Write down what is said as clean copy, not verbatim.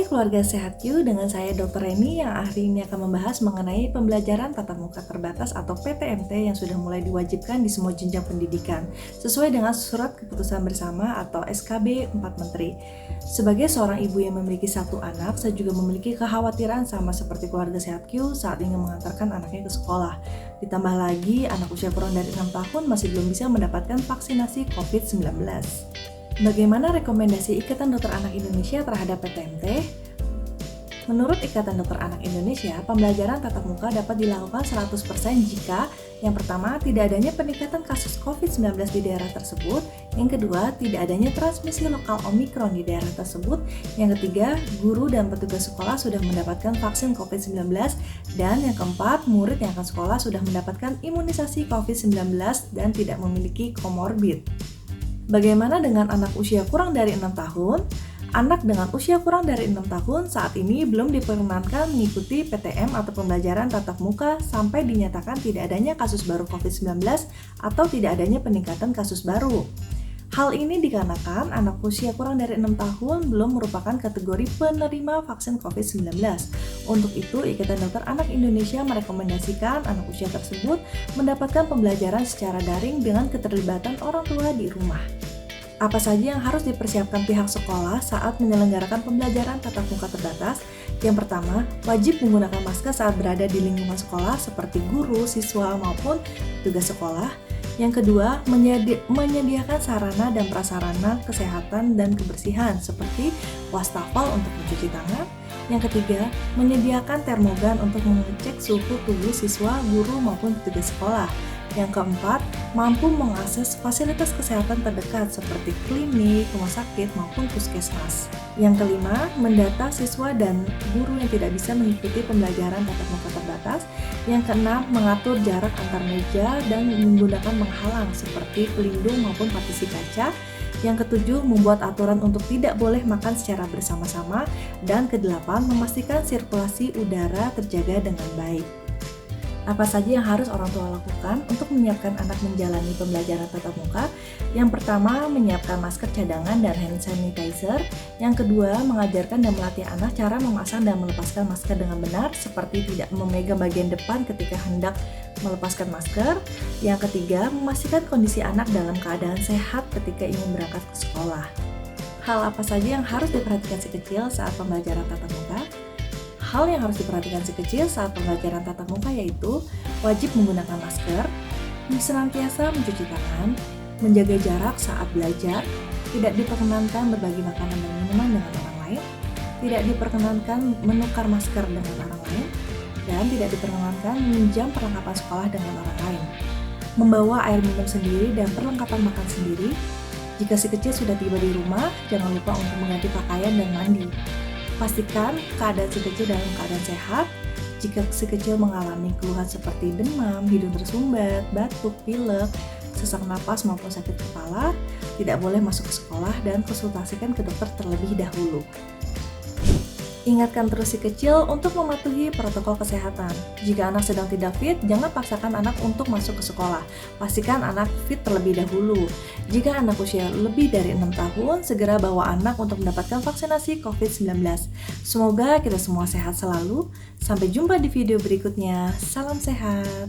Hai keluarga Sehat Q, dengan saya Dr. Reni yang hari ini akan membahas mengenai pembelajaran tatap muka terbatas atau PTMT yang sudah mulai diwajibkan di semua jenjang pendidikan sesuai dengan Surat Keputusan Bersama atau SKB 4 Menteri. Sebagai seorang ibu yang memiliki satu anak, saya juga memiliki kekhawatiran sama seperti keluarga Sehat Q saat ingin mengantarkan anaknya ke sekolah. Ditambah lagi, anak usia kurang dari 6 tahun masih belum bisa mendapatkan vaksinasi COVID-19. Bagaimana rekomendasi Ikatan Dokter Anak Indonesia terhadap PTMT? Menurut Ikatan Dokter Anak Indonesia, pembelajaran tatap muka dapat dilakukan 100% jika yang pertama, tidak adanya peningkatan kasus COVID-19 di daerah tersebut. Yang kedua, tidak adanya transmisi lokal Omikron di daerah tersebut. Yang ketiga, guru dan petugas sekolah sudah mendapatkan vaksin COVID-19. Dan yang keempat, murid yang akan sekolah sudah mendapatkan imunisasi COVID-19 dan tidak memiliki komorbid. Bagaimana dengan anak usia kurang dari 6 tahun? Anak dengan usia kurang dari 6 tahun saat ini belum diperkenankan mengikuti PTM atau pembelajaran tatap muka sampai dinyatakan tidak adanya kasus baru COVID-19 atau tidak adanya peningkatan kasus baru. Hal ini dikarenakan anak usia kurang dari 6 tahun belum merupakan kategori penerima vaksin COVID-19. Untuk itu, Ikatan Dokter Anak Indonesia merekomendasikan anak usia tersebut mendapatkan pembelajaran secara daring dengan keterlibatan orang tua di rumah. Apa saja yang harus dipersiapkan pihak sekolah saat menyelenggarakan pembelajaran tatap muka terbatas? Yang pertama, wajib menggunakan masker saat berada di lingkungan sekolah seperti guru, siswa, maupun petugas sekolah. Yang kedua, menyediakan sarana dan prasarana kesehatan dan kebersihan seperti wastafel untuk mencuci tangan. Yang ketiga, menyediakan termogan untuk mengecek suhu tubuh siswa, guru, maupun petugas sekolah. Yang keempat, mampu mengakses fasilitas kesehatan terdekat seperti klinik, rumah sakit, maupun puskesmas. Yang kelima, mendata siswa dan guru yang tidak bisa mengikuti pembelajaran tatap muka terbatas. Yang keenam, mengatur jarak antar meja dan menggunakan menghalang seperti pelindung maupun partisi kaca. Yang ketujuh, membuat aturan untuk tidak boleh makan secara bersama-sama. Dan kedelapan, memastikan sirkulasi udara terjaga dengan baik. Apa saja yang harus orang tua lakukan untuk menyiapkan anak menjalani pembelajaran tatap muka? Yang pertama, menyiapkan masker cadangan dan hand sanitizer. Yang kedua, mengajarkan dan melatih anak cara memasang dan melepaskan masker dengan benar, seperti tidak memegang bagian depan ketika hendak melepaskan masker. Yang ketiga, memastikan kondisi anak dalam keadaan sehat ketika ingin berangkat ke sekolah. Hal apa saja yang harus diperhatikan si kecil saat pembelajaran tatap muka? Hal yang harus diperhatikan si kecil saat pembelajaran tatap muka yaitu wajib menggunakan masker, senantiasa mencuci tangan, menjaga jarak saat belajar, tidak diperkenankan berbagi makanan dan minuman dengan orang lain, tidak diperkenankan menukar masker dengan orang lain, dan tidak diperkenankan meminjam perlengkapan sekolah dengan orang lain. Membawa air minum sendiri dan perlengkapan makan sendiri. Jika si kecil sudah tiba di rumah, jangan lupa untuk mengganti pakaian dan mandi. Pastikan keadaan si kecil dalam keadaan sehat. Jika si kecil mengalami keluhan seperti demam, hidung tersumbat, batuk, pilek, sesak napas maupun sakit kepala, tidak boleh masuk ke sekolah dan konsultasikan ke dokter terlebih dahulu. Ingatkan terus si kecil untuk mematuhi protokol kesehatan. Jika anak sedang tidak fit, jangan paksakan anak untuk masuk ke sekolah. Pastikan anak fit terlebih dahulu. Jika anak usia lebih dari 6 tahun, segera bawa anak untuk mendapatkan vaksinasi COVID-19. Semoga kita semua sehat selalu. Sampai jumpa di video berikutnya. Salam sehat.